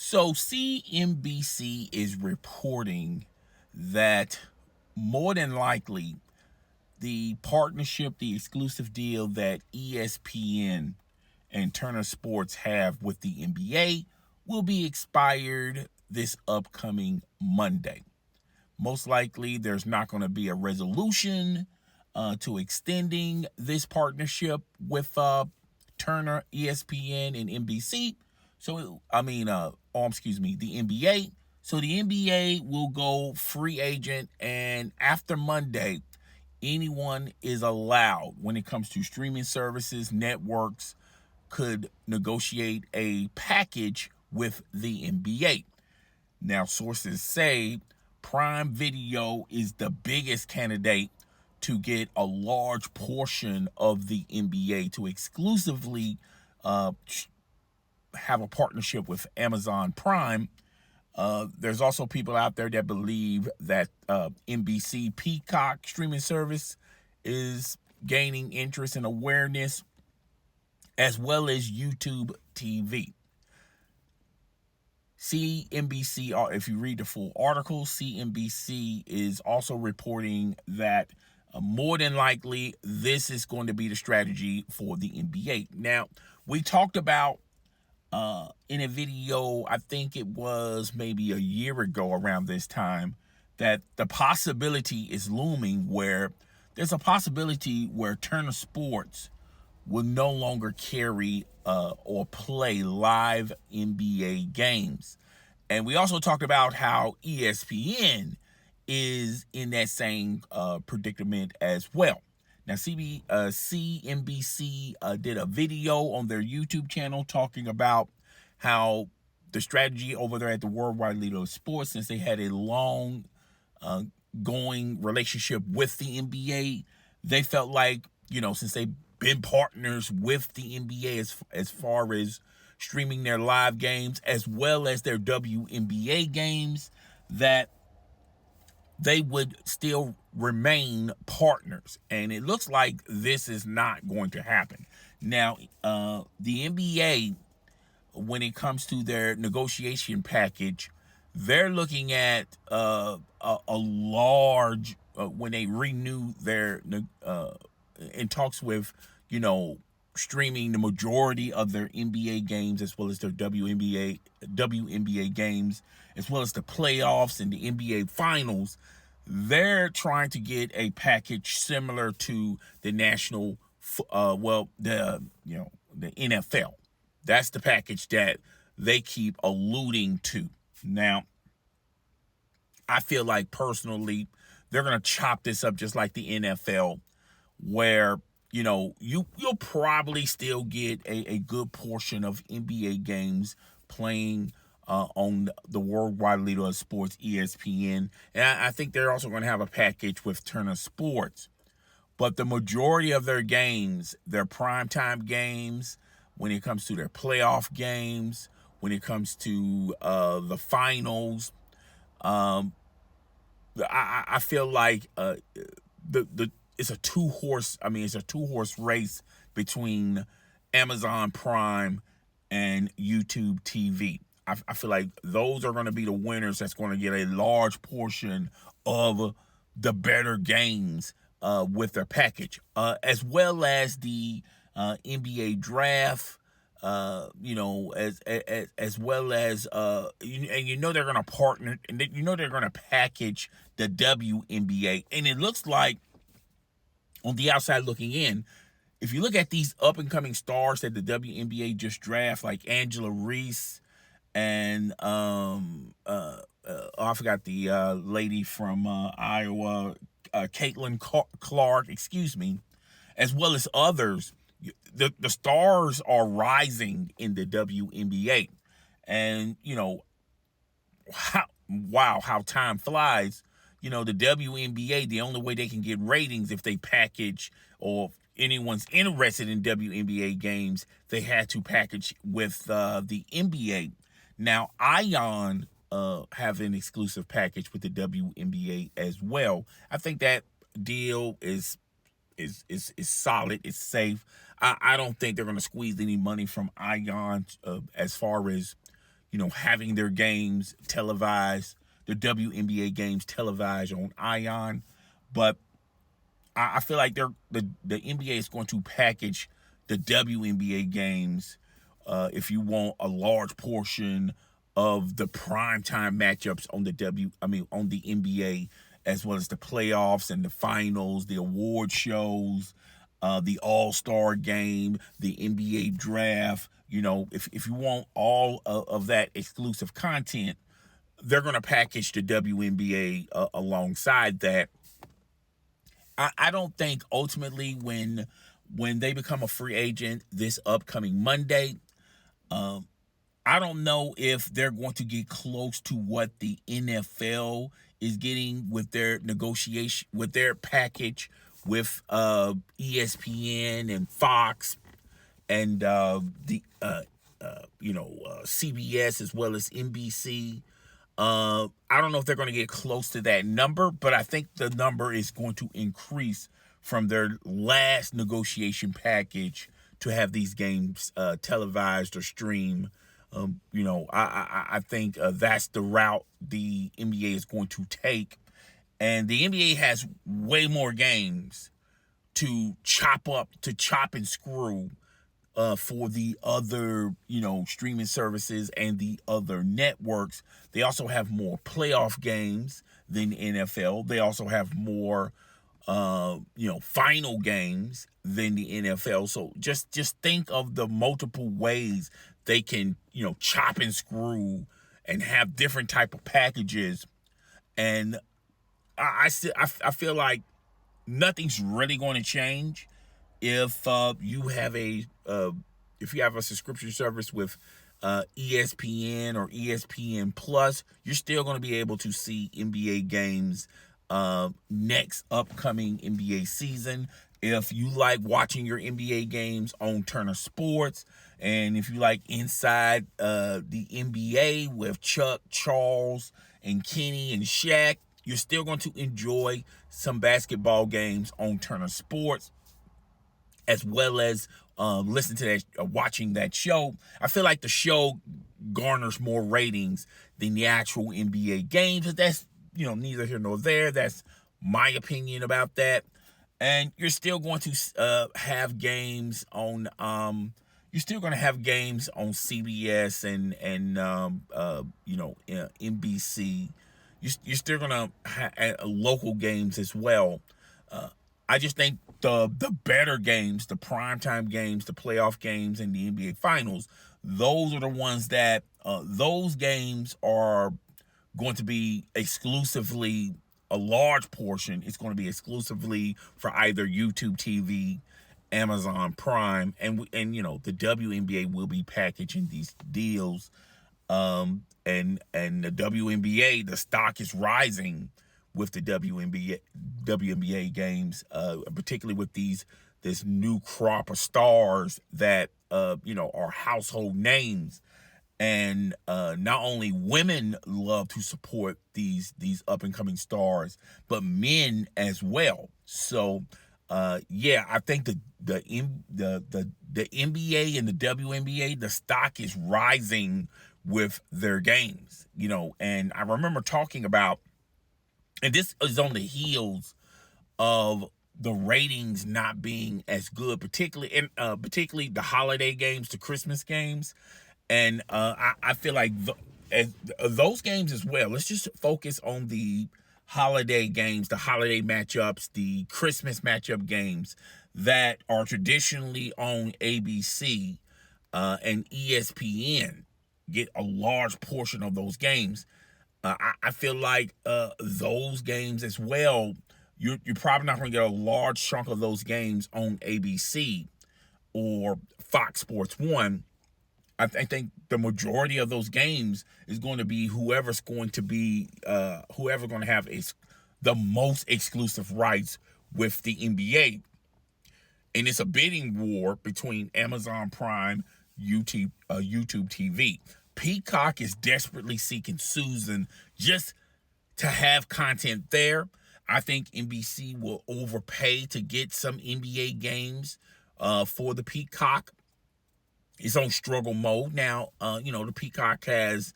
So CNBC is reporting that more than likely the partnership, the exclusive deal that ESPN and Turner Sports have with the NBA will be expired this upcoming Monday. Most likely, there's not going to be a resolution to extending this partnership with Turner, ESPN, and NBC. The NBA. So the NBA will go free agent, and after Monday, anyone is allowed when it comes to streaming services, networks, could negotiate a package with the NBA. Now, sources say Prime Video is the biggest candidate to get a large portion of the NBA to exclusively have a partnership with Amazon Prime. There's also people out there that believe that NBC Peacock streaming service is gaining interest and awareness, as well as YouTube TV. CNBC, if you read the full article, CNBC is also reporting that more than likely this is going to be the strategy for the NBA. Now, we talked about in a video, I think it was maybe a year ago around this time, that the possibility is looming where there's a possibility where Turner Sports will no longer carry or play live NBA games. And we also talked about how ESPN is in that same predicament as well. Now, CNBC did a video on their YouTube channel talking about how the strategy over there at the Worldwide Leader of Sports, since they had a long going relationship with the NBA, they felt like, since they've been partners with the NBA as far as streaming their live games as well as their WNBA games, that they would still remain partners. And it looks like this is not going to happen. Now, the NBA, when it comes to their negotiation package, they're looking at a large, when they renew their in talks with, streaming the majority of their NBA games as well as their WNBA games, as well as the playoffs and the NBA finals. They're trying to get a package similar to the the NFL. That's the package that they keep alluding to. Now, I feel like personally, they're going to chop this up just like the NFL, where, you'll probably still get a good portion of NBA games playing on the Worldwide Leader of Sports, ESPN. And I think they're also going to have a package with Turner Sports. But the majority of their games, their primetime games, when it comes to their playoff games, when it comes to the finals, I feel like it's a two-horse race between Amazon Prime and YouTube TV. I feel like those are going to be the winners that's going to get a large portion of the better games with their package, as well as the NBA draft, as well as they're going to partner, and they're going to package the WNBA. And it looks like, on the outside looking in, if you look at these up and coming stars that the WNBA just draft, like Angela Reese and I forgot the lady from Iowa, Caitlin Clark, as well as others. The stars are rising in the WNBA, and how time flies. The WNBA, the only way they can get ratings if they package, or if anyone's interested in WNBA games, they had to package with the NBA. Now, Ion have an exclusive package with the WNBA as well. I think that deal is solid. It's safe. I don't think they're going to squeeze any money from Ion as far as having their games televised, the WNBA games televised on Ion. But I feel like the NBA is going to package the WNBA games if you want a large portion of the primetime matchups on on the NBA, as well as the playoffs and the finals, the award shows, the All-Star game, the NBA draft. If you want all of that exclusive content, they're going to package the WNBA alongside that. I don't think ultimately when they become a free agent this upcoming Monday, I don't know if they're going to get close to what the NFL is getting with their negotiation, with their package with ESPN and Fox and CBS as well as NBC. I don't know if they're going to get close to that number, but I think the number is going to increase from their last negotiation package to have these games televised or streamed. I think that's the route the NBA is going to take. And the NBA has way more games to chop and screw for the other, streaming services and the other networks. They also have more playoff games than the NFL. They also have more, final games than the NFL. So just think of the multiple ways they can, chop and screw and have different type of packages. And I feel like nothing's really going to change if you have a subscription service with ESPN or ESPN Plus. You're still going to be able to see NBA games next upcoming NBA season. If you like watching your NBA games on Turner Sports, and if you like Inside the NBA with Chuck, Charles, and Kenny and Shaq, you're still going to enjoy some basketball games on Turner Sports, as well as listen to that, watching that show. I feel like the show garners more ratings than the actual NBA games, but that's, neither here nor there. That's my opinion about that. And you're still going to have games on CBS and NBC. You're still going to have local games as well. I just think the better games, the primetime games, the playoff games, and the NBA Finals, those are the ones that those games are going to be exclusively, a large portion. It's going to be exclusively for either YouTube TV, Amazon Prime, and the WNBA will be packaging these deals. And the WNBA, the stock is rising with the WNBA games, particularly with this new crop of stars that are household names. And not only women love to support these up and coming stars, but men as well. So I think the NBA and the WNBA, the stock is rising with their games. And I remember talking about, and this is on the heels of the ratings not being as good, particularly the holiday games, the Christmas games. And I feel like those games as well. Let's just focus on the holiday games, the holiday matchups, the Christmas matchup games that are traditionally on ABC and ESPN. Get a large portion of those games. I feel like those games as well, you're probably not going to get a large chunk of those games on ABC or Fox Sports 1. I think the majority of those games is going to be whoever's going to have the most exclusive rights with the NBA. And it's a bidding war between Amazon Prime, YouTube TV. Peacock is desperately seeking Susan just to have content there. I think NBC will overpay to get some NBA games for the Peacock. it's on struggle mode now. The Peacock has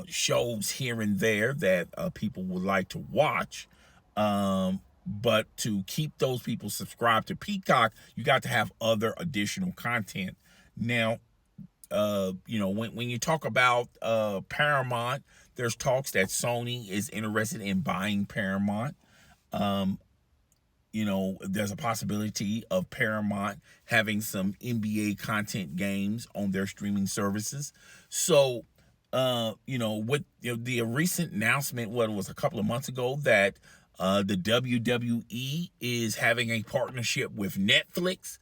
shows here and there that people would like to watch. But to keep those people subscribed to Peacock, you got to have other additional content. Now, when you talk about Paramount, there's talks that Sony is interested in buying Paramount. There's a possibility of Paramount having some NBA content games on their streaming services. So, with the recent announcement, what it was a couple of months ago, that the WWE is having a partnership with Netflix,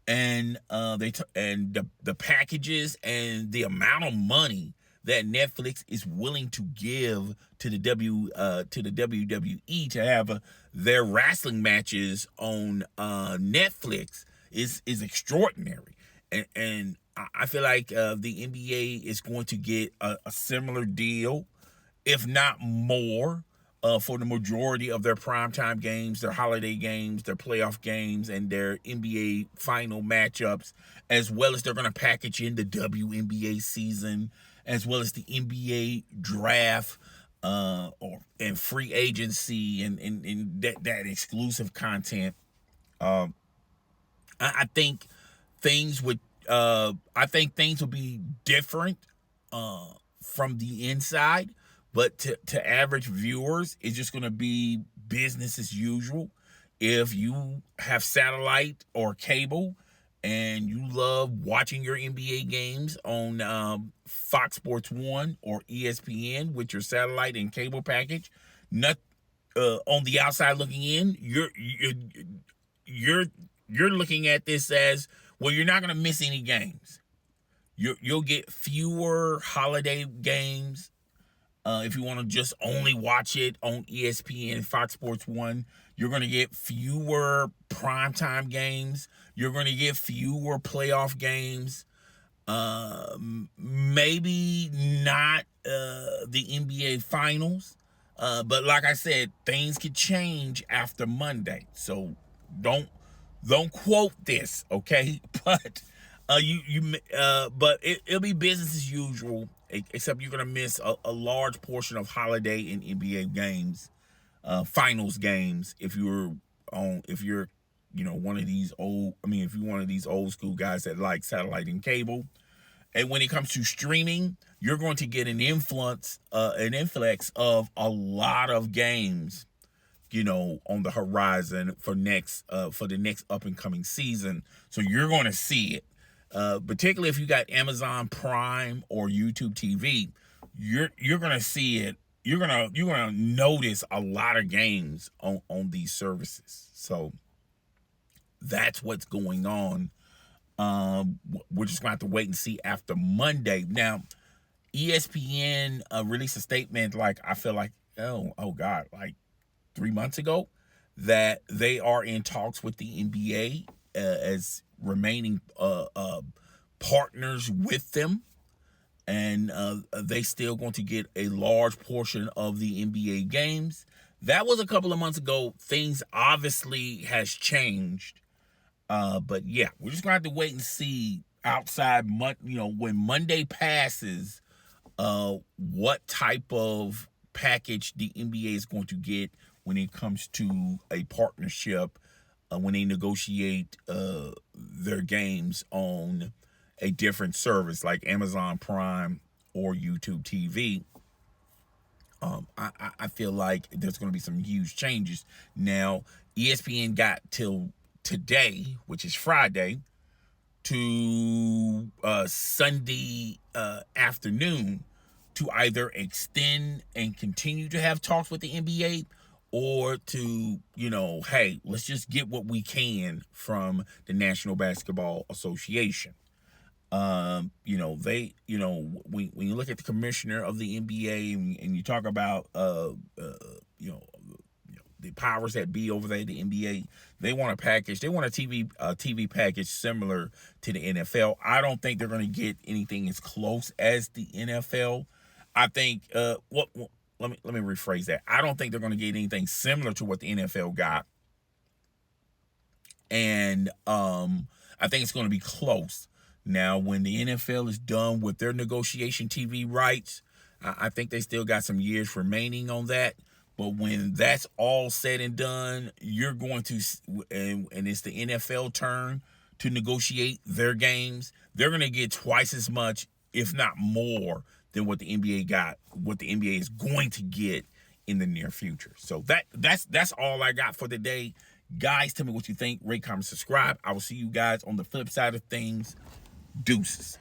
and the packages and the amount of money that Netflix is willing to give to the WWE to have their wrestling matches on Netflix is extraordinary, and I feel like the NBA is going to get a similar deal, if not more, for the majority of their primetime games, their holiday games, their playoff games, and their NBA final matchups, as well as they're going to package in the WNBA season, as well as the NBA draft, and free agency, and that exclusive content. I think things would be different from the inside, but to average viewers, it's just going to be business as usual. If you have satellite or cable and you love watching your NBA games on Fox Sports 1 or ESPN with your satellite and cable package, not on the outside looking in, you're looking at this as, well, you're not going to miss any games. You'll get fewer holiday games. If you want to just only watch it on ESPN, Fox Sports 1, you're going to get fewer primetime games. You're going to get fewer playoff games. Maybe not the NBA Finals. But like I said, things could change after Monday. So don't quote this, okay? But but it'll be business as usual, except you're gonna miss a large portion of holiday and NBA games, finals games, if you're one of these if you're one of these old school guys that like satellite and cable. And when it comes to streaming, you're going to get an influx of a lot of games, on the horizon for the next up and coming season. So you're going to see it. Particularly if you got Amazon Prime or YouTube TV, you're gonna see it. You're gonna notice a lot of games on these services. So that's what's going on. We're just gonna have to wait and see after Monday. Now, ESPN released a statement, like, I feel like, oh God, like 3 months ago, that they are in talks with the NBA as remaining partners with them, and they still going to get a large portion of the NBA games. That was a couple of months ago. Things obviously has changed, but yeah, we're just gonna have to wait and see outside when Monday passes, what type of package the NBA is going to get when it comes to a partnership, when they negotiate their games on a different service like Amazon Prime or YouTube TV. I feel like there's going to be some huge changes. Now, ESPN got till today, which is Friday, to Sunday afternoon to either extend and continue to have talks with the NBA, or to, hey, let's just get what we can from the National Basketball Association. When you look at the commissioner of the NBA and you talk about, the powers that be over there at the NBA, they want a package. They want a TV package similar to the NFL. I don't think they're going to get anything as close as the NFL. I think, let me rephrase that. I don't think they're going to get anything similar to what the NFL got. And I think it's going to be close. Now, when the NFL is done with their negotiation TV rights, I think they still got some years remaining on that. But when that's all said and done, you're going to, and it's the NFL turn to negotiate their games. They're going to get twice as much, if not more, than what the NBA got, what the NBA is going to get in the near future. So that's all I got for today. Guys, tell me what you think. Rate, comment, subscribe. I will see you guys on the flip side of things. Deuces.